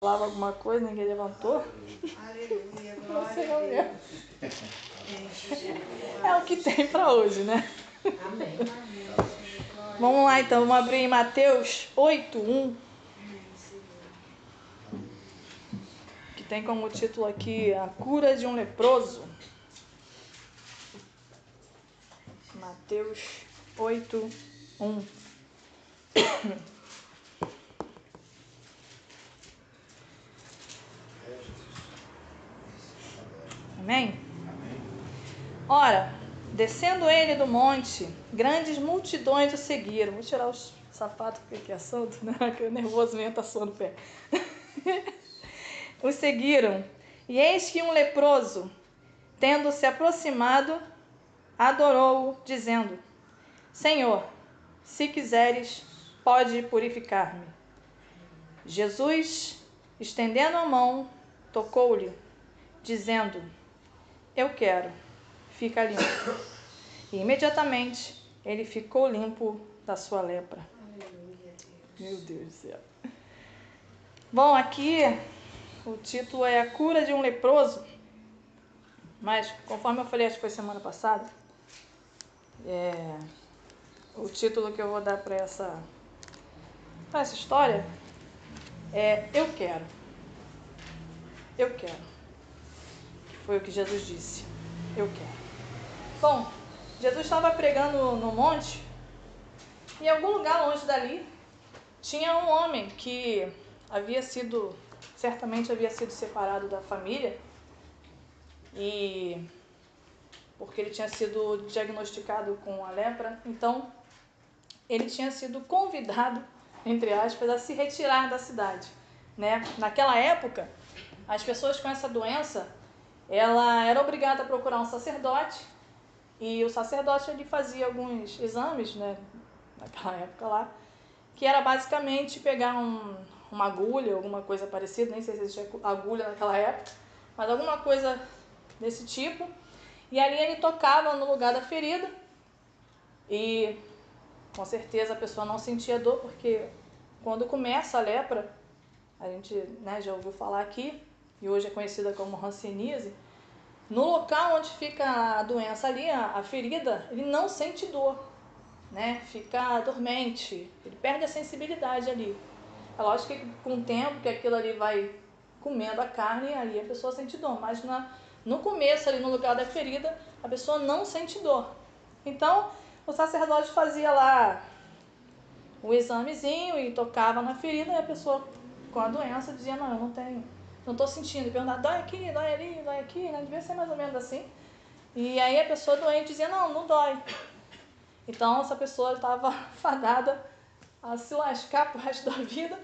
falava alguma coisa, ninguém levantou. Aleluia, glória a Deus. É o que tem para hoje, né? Amém. Vamos lá então, vamos abrir em Mateus 8:1. Que tem como título aqui a cura de um leproso. Mateus 8:1. Amém? Ora, descendo ele do monte, grandes multidões o seguiram. Vou tirar os sapatos porque é assunto, né? Que o nervoso mesmo tá suando o pé. O seguiram, e eis que um leproso, tendo se aproximado, adorou-o, dizendo: Senhor, se quiseres, pode purificar-me. Jesus, estendendo a mão, tocou-lhe, dizendo: Eu quero, fica limpo. E imediatamente ele ficou limpo da sua lepra. Meu Deus do céu. Bom, aqui o título é A Cura de um Leproso. Mas, conforme eu falei, acho que foi semana passada, o título que eu vou dar para essa história é Eu Quero. Eu quero. Foi o que Jesus disse. Eu quero. Bom, Jesus estava pregando no monte e em algum lugar longe dali tinha um homem que certamente havia sido separado da família, e porque ele tinha sido diagnosticado com a lepra, então ele tinha sido convidado, entre aspas, a se retirar da cidade, né? Naquela época, as pessoas com essa doença, ela era obrigada a procurar um sacerdote, e o sacerdote ele fazia alguns exames, né, naquela época lá, que era basicamente pegar uma agulha, alguma coisa parecida, nem sei se existia agulha naquela época, mas alguma coisa desse tipo, e ali ele tocava no lugar da ferida, e com certeza a pessoa não sentia dor, porque quando começa a lepra, a gente, né, já ouviu falar aqui, e hoje é conhecida como hanseníase, no local onde fica a doença ali, a ferida, ele não sente dor, né? Fica dormente, ele perde a sensibilidade ali. É lógico que com o tempo que aquilo ali vai comendo a carne, ali a pessoa sente dor, mas no começo ali no lugar da ferida, a pessoa não sente dor. Então, o sacerdote fazia lá o examezinho e tocava na ferida, e a pessoa com a doença dizia: não, eu não estou sentindo. E perguntava: dói aqui, dói ali, dói aqui, né? Devia ser mais ou menos assim. E aí a pessoa doente dizia: não dói. Então essa pessoa estava fadada a se lascar pro resto da vida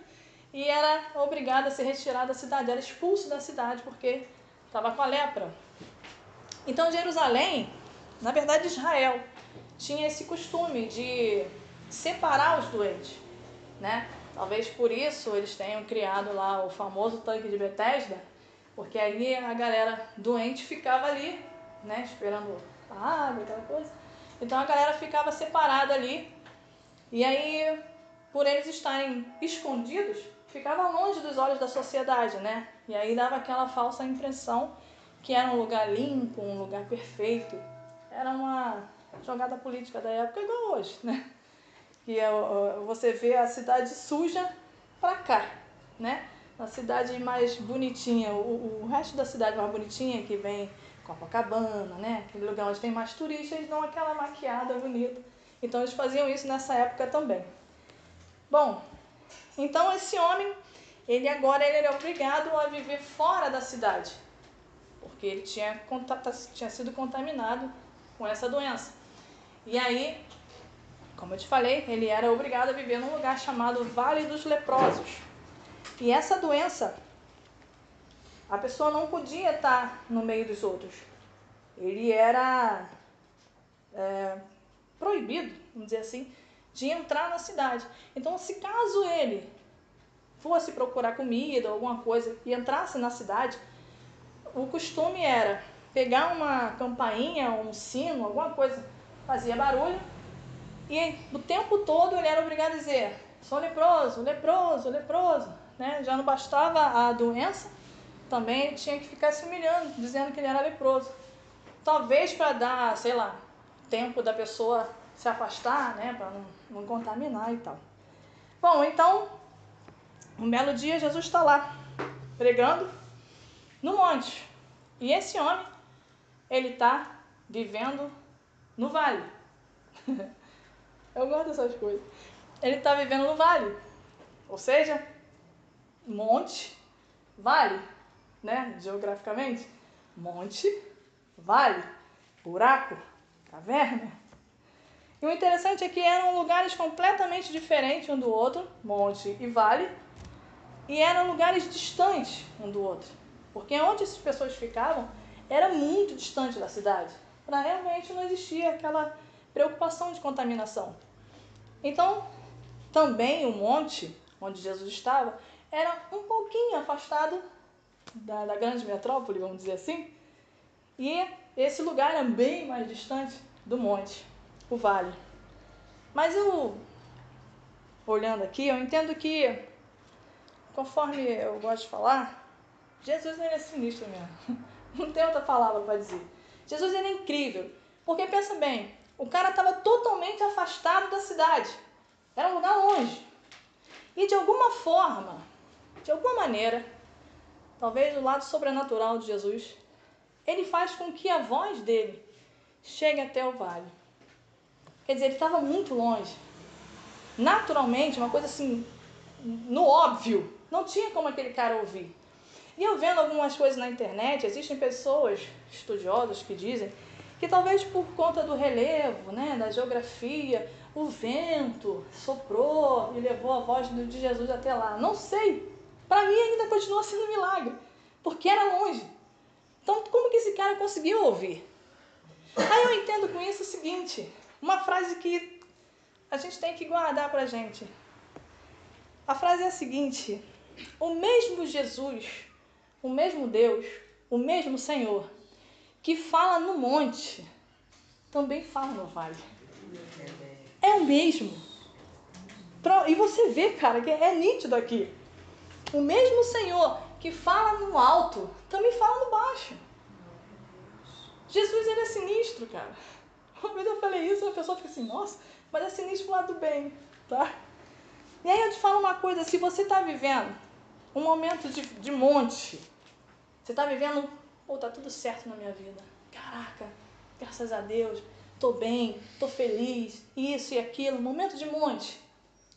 e era obrigada a se retirar da cidade, era expulso da cidade porque estava com a lepra. Então Jerusalém, na verdade Israel, tinha esse costume de separar os doentes, né? Talvez por isso eles tenham criado lá o famoso tanque de Betesda, porque ali a galera doente ficava ali, né, esperando a água, aquela coisa. Então a galera ficava separada ali, e aí, por eles estarem escondidos, ficava longe dos olhos da sociedade, né? E aí dava aquela falsa impressão que era um lugar limpo, um lugar perfeito. Era uma jogada política da época igual hoje, né? Que você vê a cidade suja pra cá, né? A cidade mais bonitinha, o resto da cidade mais bonitinha, que vem Copacabana, né? Aquele lugar onde tem mais turistas, eles dão aquela maquiada bonita. Então eles faziam isso nessa época também. Bom, então esse homem, ele era obrigado a viver fora da cidade, porque ele tinha sido contaminado com essa doença. E aí, como eu te falei, ele era obrigado a viver num lugar chamado Vale dos Leprosos. E essa doença, a pessoa não podia estar no meio dos outros. Ele era proibido, vamos dizer assim, de entrar na cidade. Então, se caso ele fosse procurar comida, alguma coisa, e entrasse na cidade, o costume era pegar uma campainha, um sino, alguma coisa, fazia barulho, e o tempo todo ele era obrigado a dizer: sou leproso, leproso, leproso, né? Já não bastava a doença, também ele tinha que ficar se humilhando, dizendo que ele era leproso. Talvez para dar, sei lá, tempo da pessoa se afastar, né? Para não contaminar e tal. Bom, então, um belo dia Jesus está lá, pregando no monte. E esse homem, ele está vivendo no vale. Eu gosto dessas coisas. Ele está vivendo no vale. Ou seja, monte, vale, né? Geograficamente. Monte, vale, buraco, caverna. E o interessante é que eram lugares completamente diferentes um do outro, monte e vale, e eram lugares distantes um do outro. Porque onde essas pessoas ficavam era muito distante da cidade. Para realmente não existia aquela preocupação de contaminação. Então, também o monte onde Jesus estava era um pouquinho afastado da grande metrópole, vamos dizer assim. E esse lugar era bem mais distante do monte, o vale. Mas eu, olhando aqui, eu entendo que, conforme eu gosto de falar, Jesus ele é sinistro mesmo. Não tem outra palavra para dizer. Jesus ele é incrível. Porque pensa bem, o cara estava totalmente afastado da cidade. Era um lugar longe. E de alguma forma, de alguma maneira, talvez o lado sobrenatural de Jesus, ele faz com que a voz dele chegue até o vale. Quer dizer, ele estava muito longe. Naturalmente, uma coisa assim, no óbvio, não tinha como aquele cara ouvir. E eu vendo algumas coisas na internet, existem pessoas estudiosas que dizem que talvez por conta do relevo, né, da geografia, o vento soprou e levou a voz de Jesus até lá. Não sei. Para mim ainda continua sendo um milagre, porque era longe. Então, como que esse cara conseguiu ouvir? Aí eu entendo com isso o seguinte, uma frase que a gente tem que guardar pra gente. A frase é a seguinte: o mesmo Jesus, o mesmo Deus, o mesmo Senhor, que fala no monte, também fala no vale. É o mesmo. E você vê, cara, que é nítido aqui. O mesmo Senhor que fala no alto, também fala no baixo. Jesus, ele é sinistro, cara. Uma vez eu falei isso, a pessoa fica assim, nossa, mas é sinistro pro lado do bem, tá? E aí eu te falo uma coisa, se você está vivendo um momento de monte, você está vivendo, pô, tá tudo certo na minha vida. Caraca, graças a Deus, tô bem, tô feliz, isso e aquilo, momento de monte.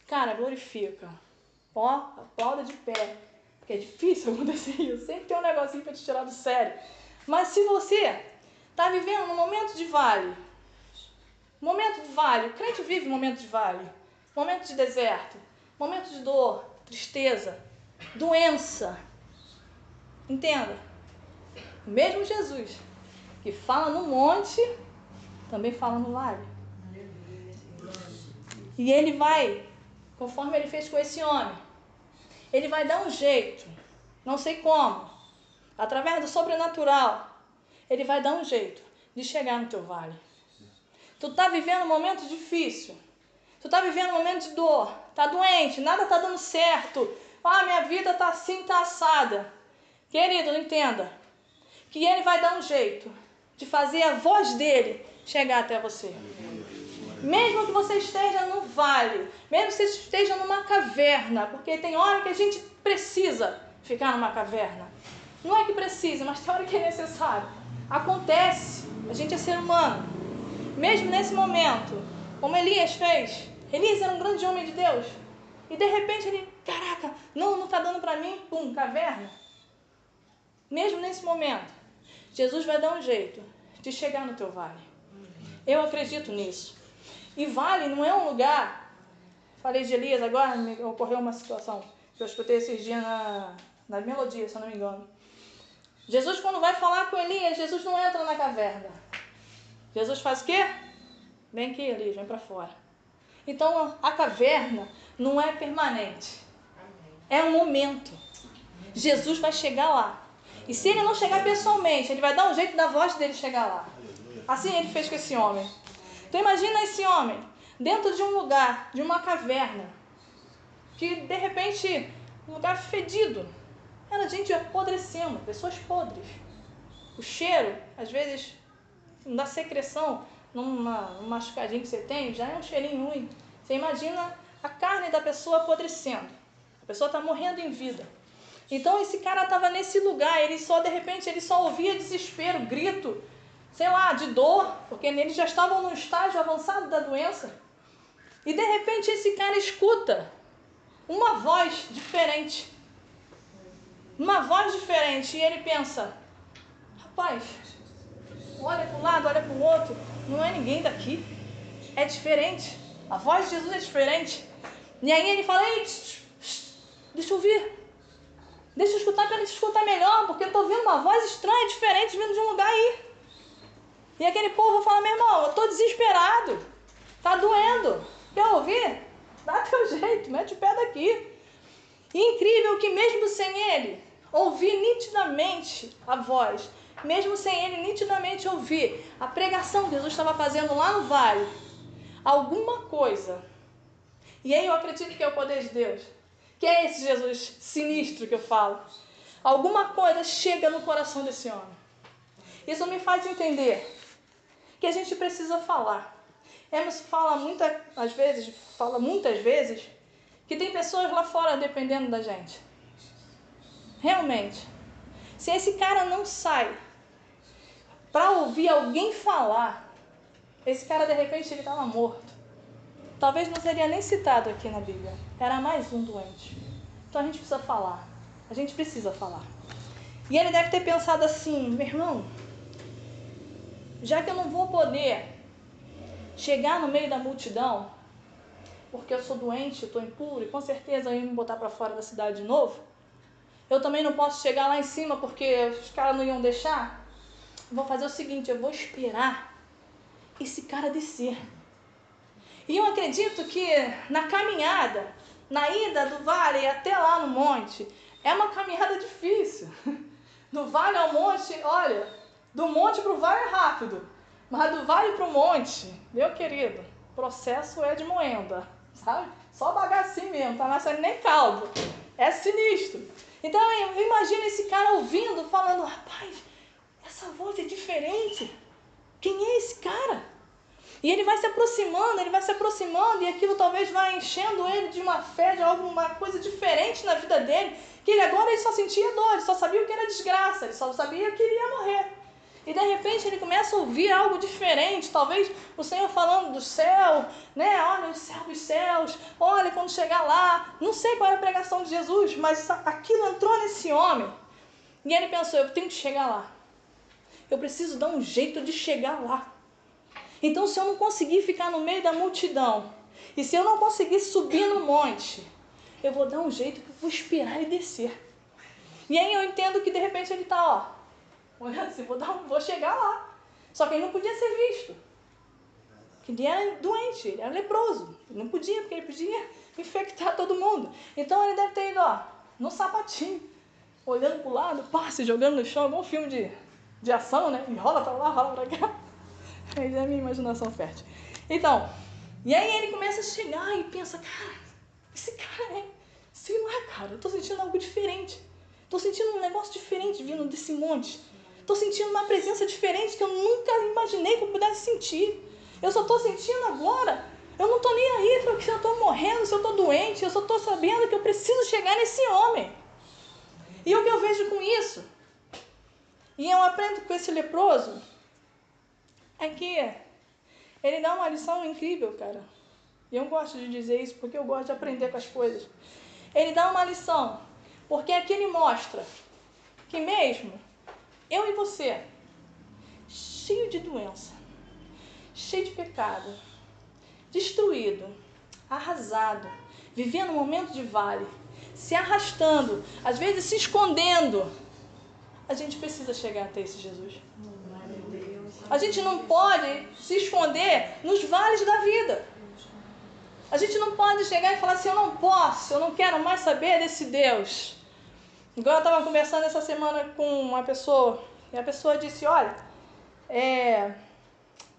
Cara, glorifica. Ó, aplauda de pé. Porque é difícil acontecer isso. Sempre tem um negocinho para te tirar do sério. Mas se você está vivendo um momento de vale, o crente vive um momento de vale, momento de deserto, momento de dor, tristeza, doença. Entenda? O mesmo Jesus que fala no monte, também fala no vale. E ele vai, conforme ele fez com esse homem, ele vai dar um jeito, não sei como, através do sobrenatural, ele vai dar um jeito de chegar no teu vale. Tu tá vivendo um momento difícil, tu tá vivendo um momento de dor, tá doente, nada tá dando certo, minha vida tá assim, tá assada. Querido, entenda que ele vai dar um jeito de fazer a voz dele chegar até você. Mesmo que você esteja no vale, mesmo que você esteja numa caverna, porque tem hora que a gente precisa ficar numa caverna. Não é que precisa, mas tem hora que é necessário. Acontece, a gente é ser humano. Mesmo nesse momento, como Elias fez, Elias era um grande homem de Deus, e de repente ele, caraca, não tá dando para mim, pum, caverna. Mesmo nesse momento, Jesus vai dar um jeito de chegar no teu vale. Eu acredito nisso. E vale não é um lugar... Falei de Elias agora, me ocorreu uma situação que eu escutei esses dias na melodia, se eu não me engano. Jesus, quando vai falar com Elias, Jesus não entra na caverna. Jesus faz o quê? Vem aqui, Elias, vem para fora. Então, a caverna não é permanente. É um momento. Jesus vai chegar lá. E se ele não chegar pessoalmente, ele vai dar um jeito da voz dele chegar lá. Assim ele fez com esse homem. Então imagina esse homem dentro de um lugar, de uma caverna, que de repente um lugar fedido. Era gente apodrecendo, pessoas podres. O cheiro, às vezes, na secreção, num machucadinho que você tem, já é um cheirinho ruim. Você imagina a carne da pessoa apodrecendo. A pessoa está morrendo em vida. Então esse cara estava nesse lugar, de repente, ele só ouvia desespero, grito, sei lá, de dor, porque eles já estavam num estágio avançado da doença. E de repente esse cara escuta uma voz diferente. Uma voz diferente. E ele pensa, rapaz, olha para um lado, olha para o outro, não é ninguém daqui. É diferente. A voz de Jesus é diferente. E aí ele fala, ei, deixa eu ouvir. Deixa eu escutar para ele escutar melhor, porque eu estou ouvindo uma voz estranha, diferente, vindo de um lugar aí. E aquele povo fala, meu irmão, eu estou desesperado. Está doendo. Quer ouvir? Dá teu jeito, mete o pé daqui. E incrível que mesmo sem ele ouvir nitidamente a voz, mesmo sem ele nitidamente ouvir a pregação que Jesus estava fazendo lá no vale, alguma coisa, e aí eu acredito que é o poder de Deus, que é esse Jesus sinistro que eu falo, alguma coisa chega no coração desse homem. Isso me faz entender que a gente precisa falar. Emerson fala muitas vezes que tem pessoas lá fora dependendo da gente. Realmente. Se esse cara não sai para ouvir alguém falar, esse cara de repente ele estava morto. Talvez não seria nem citado aqui na Bíblia. Era mais um doente. Então a gente precisa falar. A gente precisa falar. E ele deve ter pensado assim, meu irmão, já que eu não vou poder chegar no meio da multidão, porque eu sou doente, estou impuro, e com certeza eu ia me botar para fora da cidade de novo, eu também não posso chegar lá em cima porque os caras não iam deixar. Eu vou fazer o seguinte, eu vou esperar esse cara descer. E eu acredito que na caminhada, na ida do vale até lá no monte, é uma caminhada difícil. Do vale ao monte, olha, do monte para o vale é rápido, mas do vale para o monte, meu querido, o processo é de moenda, sabe? Só bagacinho mesmo, tá nascendo nem caldo. É sinistro. Então eu imagino esse cara ouvindo, falando, rapaz, essa voz é diferente. Quem é esse cara? E ele vai se aproximando, e aquilo talvez vai enchendo ele de uma fé, de alguma coisa diferente na vida dele, que ele só sentia dor, ele só sabia o que era desgraça, ele só sabia que ele ia morrer. E de repente ele começa a ouvir algo diferente, talvez o Senhor falando do céu, né? Olha o céu dos céus, olha quando chegar lá. Não sei qual era a pregação de Jesus, mas aquilo entrou nesse homem. E ele pensou, eu tenho que chegar lá. Eu preciso dar um jeito de chegar lá. Então se eu não conseguir ficar no meio da multidão, e se eu não conseguir subir no monte, eu vou dar um jeito que eu vou esperar ele descer. E aí eu entendo que de repente ele está, olha assim, vou chegar lá. Só que ele não podia ser visto. Porque ele era doente, ele era leproso. Ele não podia, porque ele podia infectar todo mundo. Então ele deve ter ido, no sapatinho, olhando para o lado, se jogando no chão, igual um filme de ação, né? Enrola para lá, rola para cá. Aí é a minha imaginação fértil. Então, e aí ele começa a chegar e pensa, cara, esse cara sei lá, cara, eu tô sentindo algo diferente. Tô sentindo um negócio diferente vindo desse monte. Tô sentindo uma presença diferente que eu nunca imaginei que eu pudesse sentir. Eu só tô sentindo agora. Eu não tô nem aí se eu tô morrendo, se eu tô doente. Eu só tô sabendo que eu preciso chegar nesse homem. E o que eu vejo com isso? E eu aprendo com esse leproso é que ele dá uma lição incrível, cara. E eu gosto de dizer isso porque eu gosto de aprender com as coisas. Ele dá uma lição, porque aqui ele mostra que mesmo eu e você, cheio de doença, cheio de pecado, destruído, arrasado, vivendo um momento de vale, se arrastando, às vezes se escondendo, a gente precisa chegar até esse Jesus. A gente não pode se esconder nos vales da vida. A gente não pode chegar e falar assim, eu não posso, eu não quero mais saber desse Deus. Igual eu estava conversando essa semana com uma pessoa, e a pessoa disse, olha,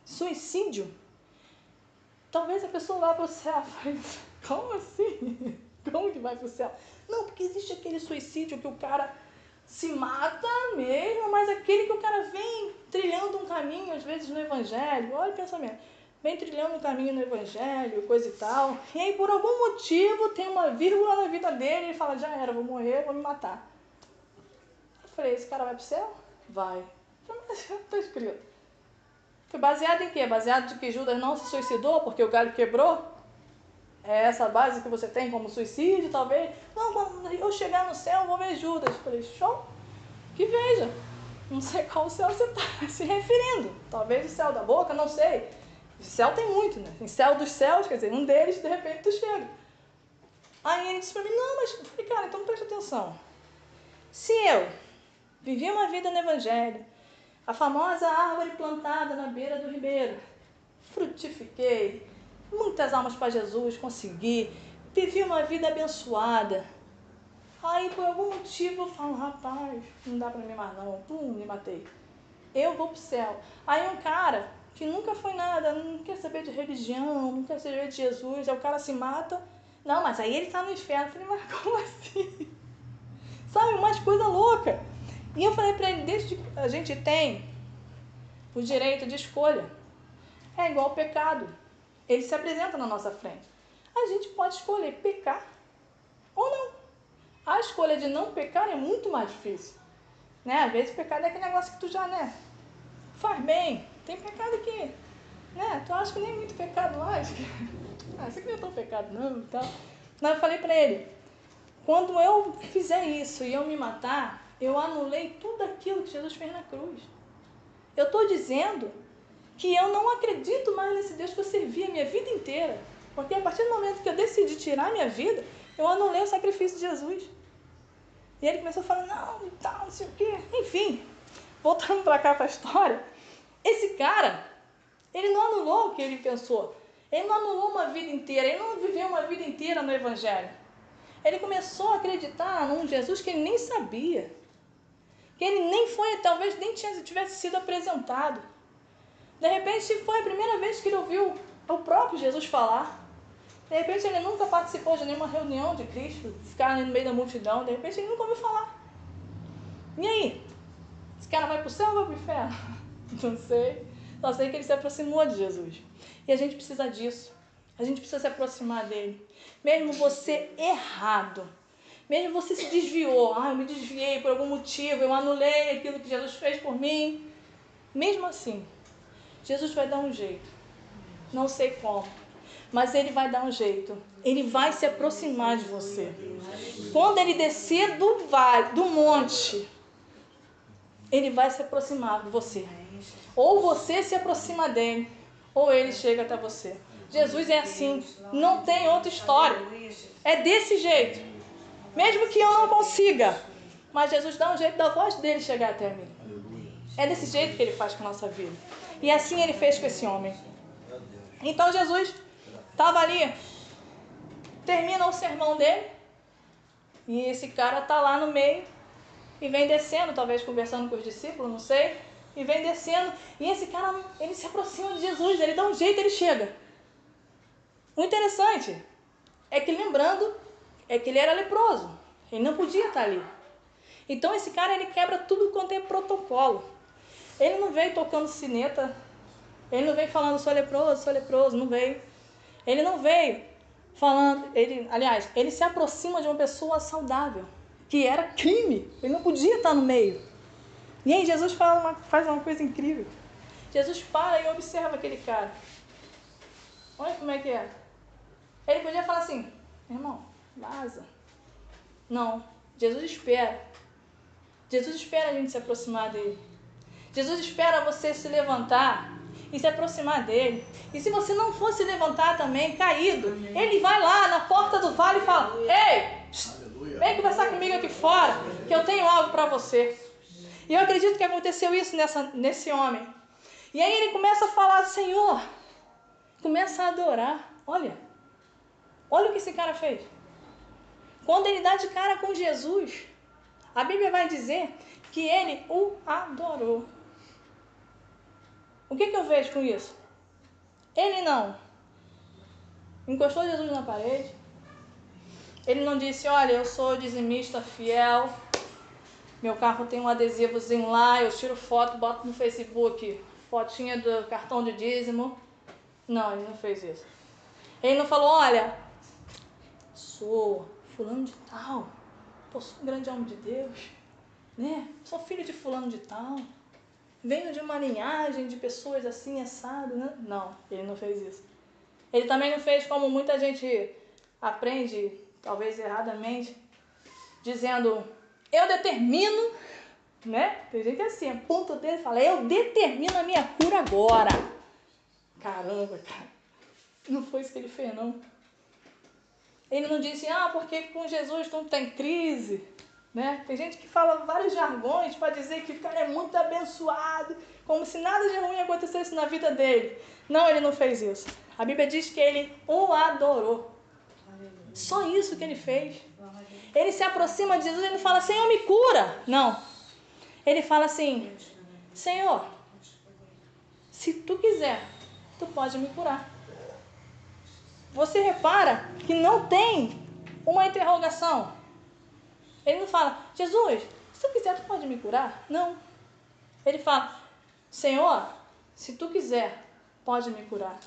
suicídio, talvez a pessoa vá para o céu. Eu falei, como assim? Como que vai para o céu? Não, porque existe aquele suicídio que o cara se mata mesmo, mas aquele que o cara vem trilhando um caminho, às vezes no evangelho, olha o pensamento, vem trilhando um caminho no evangelho, coisa e tal, e aí por algum motivo tem uma vírgula na vida dele e ele fala, já era, vou morrer, vou me matar. Eu falei, esse cara vai pro céu? Vai. Eu falei, mas tá escrito. Foi baseado em quê? Baseado de que Judas não se suicidou porque o galho quebrou? É essa a base que você tem como suicídio, talvez? Não, quando eu chegar no céu, eu vou ver Judas. Eu falei, show? Que veja. Não sei qual céu você está se referindo. Talvez o céu da boca, não sei. O céu tem muito, né? Tem céu dos céus, quer dizer, um deles, de repente, tu chega. Aí ele disse pra mim, não, mas... Eu falei, cara, então presta atenção. Se eu vivi uma vida no evangelho, a famosa árvore plantada na beira do ribeiro, frutifiquei, muitas almas para Jesus, consegui, vivi uma vida abençoada. Aí, por algum motivo, eu falo, rapaz, não dá para me mais não, me matei. Eu vou pro céu. Aí um cara que nunca foi nada, não quer saber de religião, não quer saber de Jesus, aí o cara se mata. Não, mas aí ele tá no inferno. Eu falei, mas como assim? Sabe, umas coisas loucas. E eu falei para ele, desde que a gente tem o direito de escolha, é igual ao pecado. Ele se apresenta na nossa frente. A gente pode escolher pecar ou não. A escolha de não pecar é muito mais difícil. Né? Às vezes pecado é aquele negócio que tu já, né, faz bem. Tem pecado que, né, tu acha que nem é muito pecado mais. Isso aqui não é tão pecado não, tal. Mas eu falei pra ele, quando eu fizer isso e eu me matar, eu anulei tudo aquilo que Jesus fez na cruz. Eu estou dizendo que eu não acredito mais nesse Deus que eu servi a minha vida inteira. Porque a partir do momento que eu decidi tirar a minha vida, eu anulei o sacrifício de Jesus. E ele começou a falar, não, e tal, não sei o quê. Enfim, voltando para cá para a história, esse cara, ele não anulou o que ele pensou. Ele não anulou uma vida inteira, ele não viveu uma vida inteira no Evangelho. Ele começou a acreditar num Jesus que ele nem sabia. Que ele nem foi, talvez nem tivesse sido apresentado. De repente foi a primeira vez que ele ouviu o próprio Jesus falar. De repente ele nunca participou de nenhuma reunião de Cristo, ficar no meio da multidão, de repente ele nunca ouviu falar. E aí? Esse cara vai pro céu ou vai pro inferno? Não sei. Só sei que ele se aproximou de Jesus. E a gente precisa disso. A gente precisa se aproximar dele. Mesmo você errado. Mesmo você se desviou. Eu me desviei por algum motivo. Eu anulei aquilo que Jesus fez por mim. Mesmo assim, Jesus vai dar um jeito. Não sei como. Mas ele vai dar um jeito. Ele vai se aproximar de você. Quando ele descer do vale, do monte, ele vai se aproximar de você. Ou você se aproxima dele, ou ele chega até você. Jesus é assim. Não tem outra história. É desse jeito. Mesmo que eu não consiga. Mas Jesus dá um jeito da voz dele chegar até mim. É desse jeito que ele faz com a nossa vida. E assim ele fez com esse homem. Então Jesus estava ali, termina o sermão dele, e esse cara está lá no meio, e vem descendo, talvez conversando com os discípulos, não sei, e vem descendo, e esse cara, ele se aproxima de Jesus, ele dá um jeito, ele chega. O interessante é que, lembrando, é que ele era leproso, ele não podia estar ali. Então esse cara, ele quebra tudo quanto é protocolo. Ele não veio tocando sineta, ele não veio falando sou leproso, não veio. Ele não veio falando, ele se aproxima de uma pessoa saudável, que era crime, ele não podia estar no meio. E aí Jesus faz uma coisa incrível. Jesus para e observa aquele cara. Olha como é que é. Ele podia falar assim, irmão, vaza. Não, Jesus espera. Jesus espera a gente se aproximar dele. Jesus espera você se levantar e se aproximar dele. E se você não for se levantar também, caído, ele vai lá na porta do vale e fala, ei, vem conversar comigo aqui fora, que eu tenho algo para você. E eu acredito que aconteceu isso nesse homem. E aí ele começa a falar, Senhor, começa a adorar. Olha o que esse cara fez. Quando ele dá de cara com Jesus, a Bíblia vai dizer que ele o adorou. O que eu vejo com isso? Ele não encostou Jesus na parede. Ele não disse, olha, eu sou dizimista fiel, meu carro tem um adesivozinho lá, eu tiro foto, boto no Facebook, fotinha do cartão de dízimo. Não, ele não fez isso. Ele não falou, olha, sou fulano de tal, pô, sou um grande homem de Deus, né? Sou filho de fulano de tal, venho de uma linhagem de pessoas assim, assado, né? Não, ele não fez isso. Ele também não fez como muita gente aprende, talvez erradamente, dizendo, eu determino, né? Tem gente assim, aponta o dedo e fala, eu determino a minha cura agora. Caramba, cara. Não foi isso que ele fez, não. Ele não disse, porque com Jesus não tem crise, né? Tem gente que fala vários jargões para dizer que o cara é muito abençoado, como se nada de ruim acontecesse na vida dele. Não, ele não fez isso. A Bíblia diz que ele o adorou. Só isso que ele fez. Ele se aproxima de Jesus e ele fala, Senhor, me cura. Não. Ele fala assim, Senhor, se tu quiser, tu pode me curar. Você repara que não tem uma interrogação. Ele não fala, Jesus, se tu quiser, tu pode me curar? Não. Ele fala, Senhor, se tu quiser, pode me curar.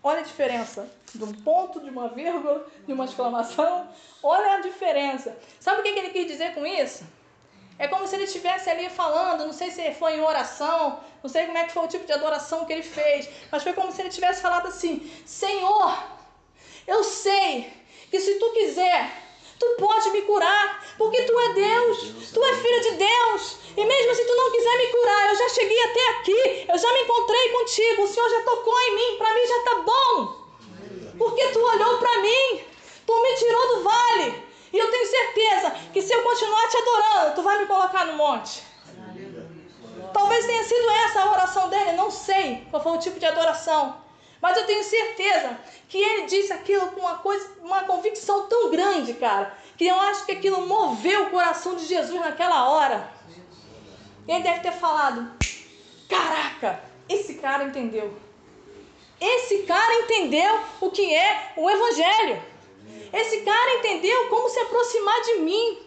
Olha a diferença de um ponto, de uma vírgula, de uma exclamação. Olha a diferença. Sabe o que ele quis dizer com isso? É como se ele estivesse ali falando, não sei se foi em oração, não sei como é que foi o tipo de adoração que ele fez, mas foi como se ele tivesse falado assim, Senhor, eu sei que se tu quiser, tu pode me curar, porque tu é Deus, tu é filho de Deus, e mesmo se tu não quiser me curar, eu já cheguei até aqui, eu já me encontrei contigo, o Senhor já tocou em mim, para mim já tá bom, porque tu olhou para mim, tu me tirou do vale, e eu tenho certeza que se eu continuar te adorando, tu vai me colocar no monte. Talvez tenha sido essa a oração dele, não sei qual foi o tipo de adoração, mas eu tenho certeza que ele disse aquilo com uma convicção tão grande, cara, que eu acho que aquilo moveu o coração de Jesus naquela hora. Ele deve ter falado, caraca, esse cara entendeu. Esse cara entendeu o que é o Evangelho. Esse cara entendeu como se aproximar de mim.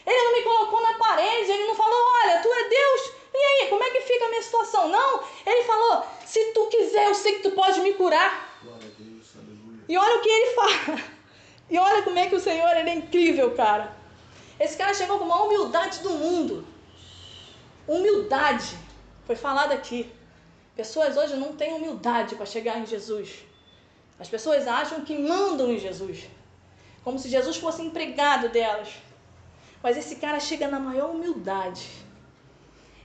Ele não me colocou na parede, ele não falou, olha, tu é Deus, e aí, como é que fica a minha situação? Não, ele falou, se tu quiser, eu sei que tu pode me curar. E olha o que ele fala. E olha como é que o Senhor, ele é incrível, cara. Esse cara chegou com uma humildade do mundo. Humildade. Foi falado aqui. Pessoas hoje não têm humildade para chegar em Jesus. As pessoas acham que mandam em Jesus. Como se Jesus fosse empregado delas. Mas esse cara chega na maior humildade.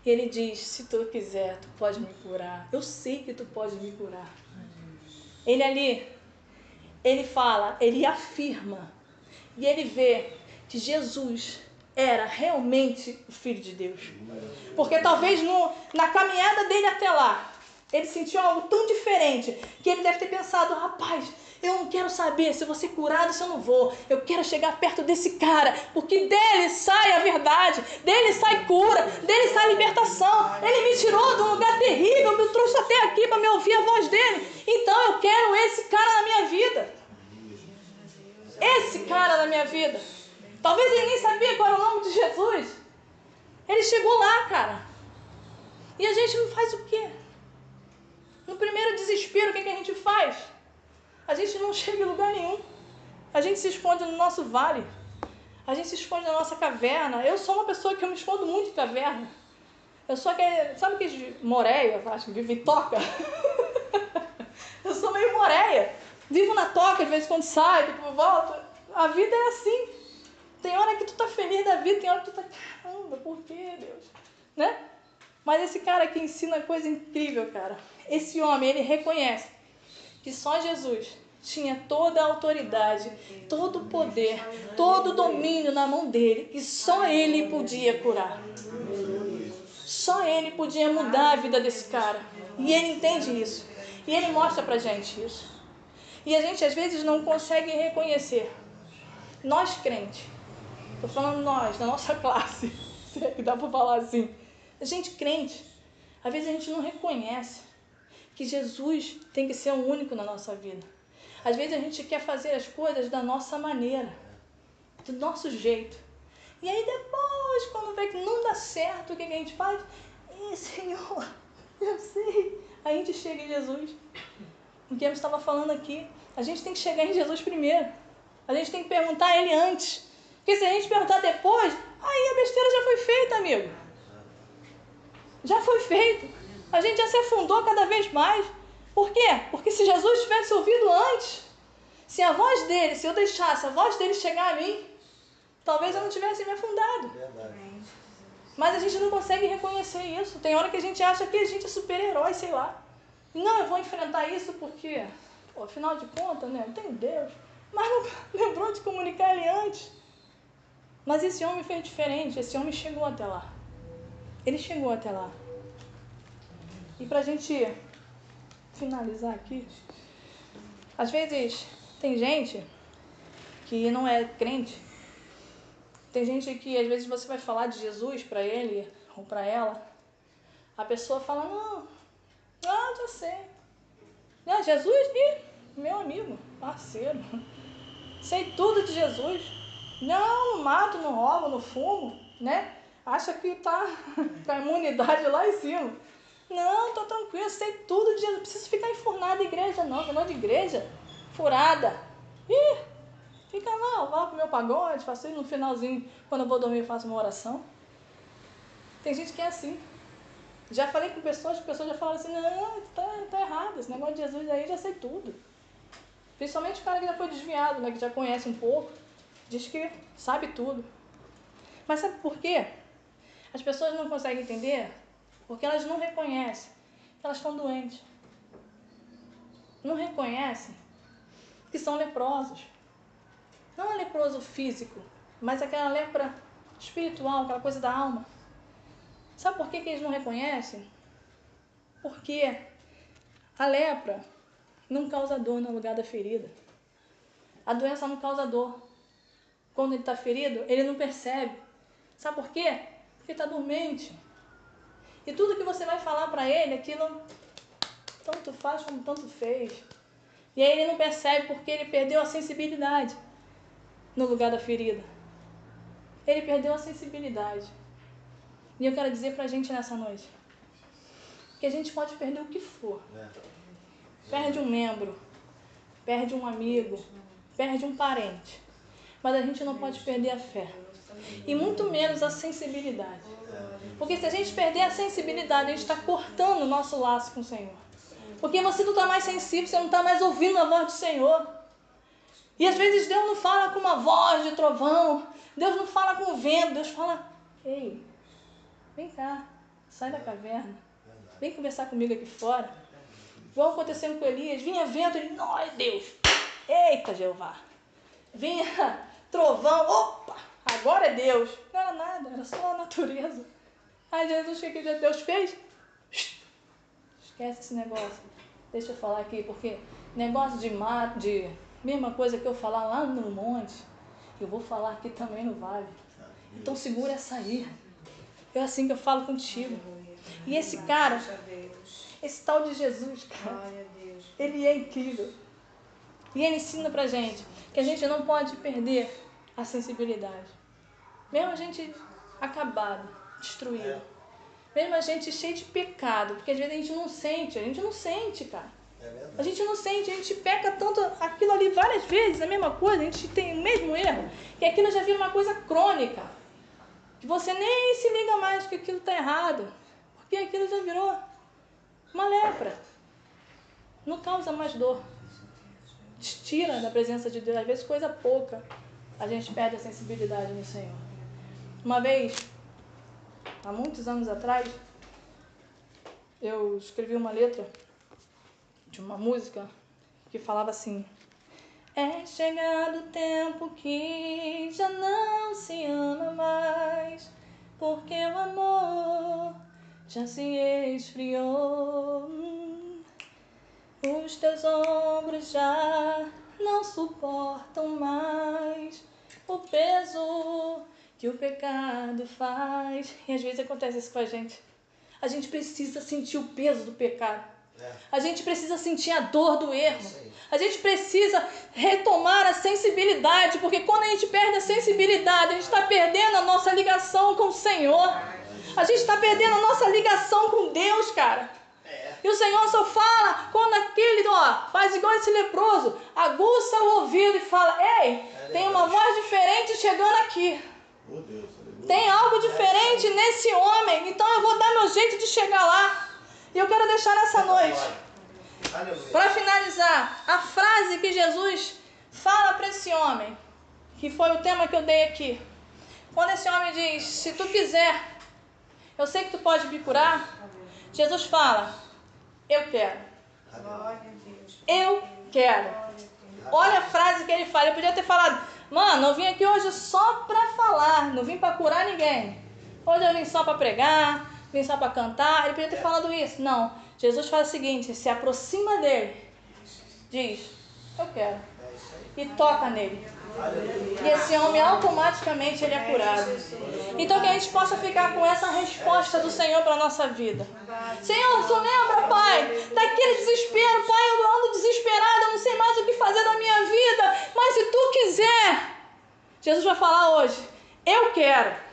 E ele diz, se tu quiser, tu pode me curar. Eu sei que tu pode me curar. Ele ali, ele fala, ele afirma. E ele vê que Jesus era realmente o Filho de Deus. Porque talvez na caminhada dele até lá, ele sentiu algo tão diferente, que ele deve ter pensado, rapaz, eu não quero saber se eu vou ser curado ou se eu não vou. Eu quero chegar perto desse cara, porque dele sai a verdade, dele sai cura, dele sai libertação. Ele me tirou de um lugar terrível, me trouxe até aqui para me ouvir a voz dele. Então eu quero esse cara na minha vida. Esse cara na minha vida. Talvez ele nem sabia qual era o nome de Jesus. Ele chegou lá, cara. E a gente não faz o quê? No primeiro desespero, o que a gente faz? A gente não chega em lugar nenhum. A gente se esconde no nosso vale. A gente se esconde na nossa caverna. Eu sou uma pessoa que eu me escondo muito em caverna. Eu sou aquele... Sabe aquele moreia? Acho que vive em toca. Eu sou meio moreia. Vivo na toca, de vez em quando saio, depois volto. A vida é assim. Tem hora que tu tá feliz da vida, tem hora que tu tá... Caramba, por que, Deus? Né? Mas esse cara aqui ensina coisa incrível, cara. Esse homem, ele reconhece que só Jesus tinha toda a autoridade, todo o poder, todo o domínio na mão dele, e só ele podia curar. Só ele podia mudar a vida desse cara. E ele entende isso. E ele mostra pra gente isso. E a gente às vezes não consegue reconhecer. Nós crentes, tô falando nós, da nossa classe, se é que dá pra falar assim. A gente crente, às vezes a gente não reconhece que Jesus tem que ser o único na nossa vida. Às vezes a gente quer fazer as coisas da nossa maneira. do nosso jeito. E aí depois, quando vê que não dá certo, o que a gente faz? Senhor, eu sei. Aí a gente chega em Jesus. O que eu estava falando aqui, a gente tem que chegar em Jesus primeiro. A gente tem que perguntar a Ele antes. Porque se a gente perguntar depois, aí a besteira já foi feita, amigo. Já foi feito. A gente já se afundou cada vez mais. Por quê? Porque se Jesus tivesse ouvido antes, se a voz dele, se eu deixasse a voz dele chegar a mim, talvez eu não tivesse me afundado. Mas a gente não consegue reconhecer isso. Tem hora que a gente acha que a gente é super-herói, sei lá. Não, eu vou enfrentar isso porque, pô, afinal de contas, né, eu tenho Deus. Mas não lembrou de comunicar ele antes. Mas esse homem fez diferente. Esse homem chegou até lá. Ele chegou até lá. E pra gente finalizar aqui, às vezes tem gente que não é crente. Tem gente que às vezes você vai falar de Jesus pra ele ou pra ela. A pessoa fala, não, já sei. Não, Jesus, meu amigo, parceiro. Sei tudo de Jesus. Não mato, não roubo, não fumo, né? Acha que tá com a imunidade lá em cima. Não, tô tranquilo, sei tudo de Jesus. Não preciso ficar enfurnado em igreja, não. Não de igreja, furada. Fica lá, eu vou pro meu pagode, faço isso no finalzinho, quando eu vou dormir, eu faço uma oração. Tem gente que é assim. Já falei com pessoas, as pessoas já falam assim, não, tá errado, esse negócio de Jesus aí, já sei tudo. Principalmente o cara que já foi desviado, né, que já conhece um pouco, diz que sabe tudo. Mas sabe por quê? As pessoas não conseguem entender porque elas não reconhecem que elas estão doentes. Não reconhecem que são leprosos. Não é leproso físico, mas aquela lepra espiritual, aquela coisa da alma. Sabe por que eles não reconhecem? Porque a lepra não causa dor no lugar da ferida. A doença não causa dor. Quando ele está ferido, ele não percebe. Sabe por quê? Porque está dormente. E tudo que você vai falar para ele, aquilo tanto faz como tanto fez. E aí ele não percebe porque ele perdeu a sensibilidade no lugar da ferida. Ele perdeu a sensibilidade. E eu quero dizer pra gente nessa noite que a gente pode perder o que for. Perde um membro, perde um amigo, perde um parente. Mas a gente não pode perder a fé. E muito menos a sensibilidade. Porque se a gente perder a sensibilidade, a gente está cortando o nosso laço com o Senhor. Porque você não está mais sensível, você não está mais ouvindo a voz do Senhor. E às vezes Deus não fala com uma voz de trovão, Deus não fala com o vento, Deus fala, ei, vem cá, sai da caverna, vem conversar comigo aqui fora. Igual acontecendo com Elias, vinha vento, ele, nós, Deus, eita Jeová. Vinha trovão, opa, agora é Deus. Não era nada, era só a natureza. Aí Jesus, o que Deus fez? Esquece esse negócio. Deixa eu falar aqui, porque negócio de mato, de mesma coisa que eu falar lá no monte, eu vou falar aqui também no vale. Então segura essa aí. É assim que eu falo contigo. E esse cara, esse tal de Jesus, cara, ele é incrível. E ele ensina pra gente que a gente não pode perder a sensibilidade. Mesmo a gente acabado, destruído. Mesmo a gente cheio de pecado, porque às vezes a gente não sente, cara. A gente não sente, a gente peca tanto aquilo ali várias vezes, a mesma coisa, a gente tem o mesmo erro, que aquilo já vira uma coisa crônica. Que você nem se liga mais que aquilo está errado, porque aquilo já virou uma lepra. Não causa mais dor. Tira da presença de Deus, às vezes coisa pouca, a gente perde a sensibilidade no Senhor. Uma vez, há muitos anos atrás, eu escrevi uma letra de uma música que falava assim: é chegado o tempo que já não se ama mais, porque o amor já se esfriou. Os teus ombros já não suportam mais o peso que o pecado faz. E às vezes acontece isso com a gente. A gente precisa sentir o peso do pecado. A gente precisa sentir a dor do erro. A gente precisa retomar a sensibilidade, porque quando a gente perde a sensibilidade, a gente está perdendo a nossa ligação com o Senhor. A gente está perdendo a nossa ligação com Deus, cara. E o Senhor só fala quando aquele, faz igual esse leproso, aguça o ouvido e fala: ei, tem uma voz diferente chegando aqui. Tem algo diferente nesse homem, então eu vou dar meu jeito de chegar lá. E eu quero deixar nessa noite, para finalizar, a frase que Jesus fala para esse homem, que foi o tema que eu dei aqui. Quando esse homem diz: se tu quiser, eu sei que tu pode me curar. Jesus fala: eu quero. Eu quero. Olha a frase que ele fala. Ele podia ter falado: mano, eu vim aqui hoje só para falar, não vim para curar ninguém. Hoje eu vim só para pregar, vim só para cantar. Ele podia ter falado isso. Não. Jesus faz o seguinte: se aproxima dele, diz: eu quero, e toca nele. E esse homem automaticamente ele é curado. Então que a gente possa ficar com essa resposta do Senhor para a nossa vida. Senhor, tu lembra, Pai, daquele desespero? Pai, eu ando desesperada, eu não sei mais o que fazer da minha vida, mas se tu quiser, Jesus vai falar hoje: eu quero.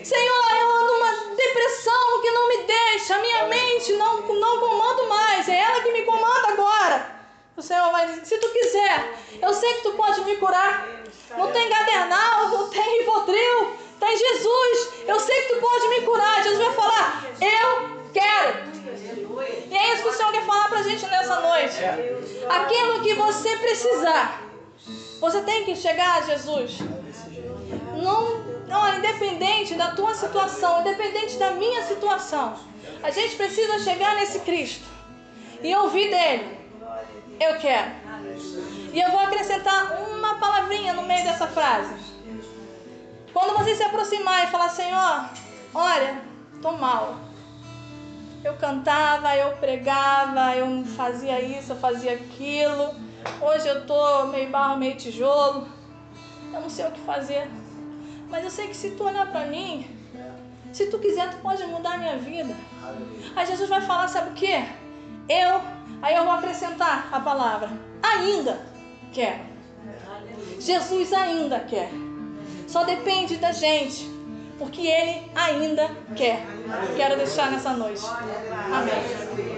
Senhor, eu ando numa depressão que não me deixa, a minha mente não comando mais, é ela que me comanda agora. O Senhor vai dizer: se tu quiser, eu sei que tu pode me curar. Não tem Gadernal, não tem Rivotril, tem Jesus. Eu sei que tu pode me curar. Jesus vai falar: eu quero. E é isso que o Senhor quer falar pra gente nessa noite. Aquilo que você precisar, você tem que chegar a Jesus. Não, independente da tua situação, independente da minha situação, a gente precisa chegar nesse Cristo e ouvir dele: eu quero. E eu vou acrescentar uma palavrinha no meio dessa frase. Quando você se aproximar e falar: Senhor, olha, tô mal. Eu cantava, eu pregava, eu fazia isso, eu fazia aquilo. Hoje eu tô meio barro, meio tijolo. Eu não sei o que fazer. Mas eu sei que se tu olhar pra mim, se tu quiser, tu pode mudar a minha vida. Aí Jesus vai falar: sabe o quê? Aí eu vou acrescentar a palavra: ainda quer. Jesus ainda quer. Só depende da gente, porque Ele ainda quer. Quero deixar nessa noite. Amém.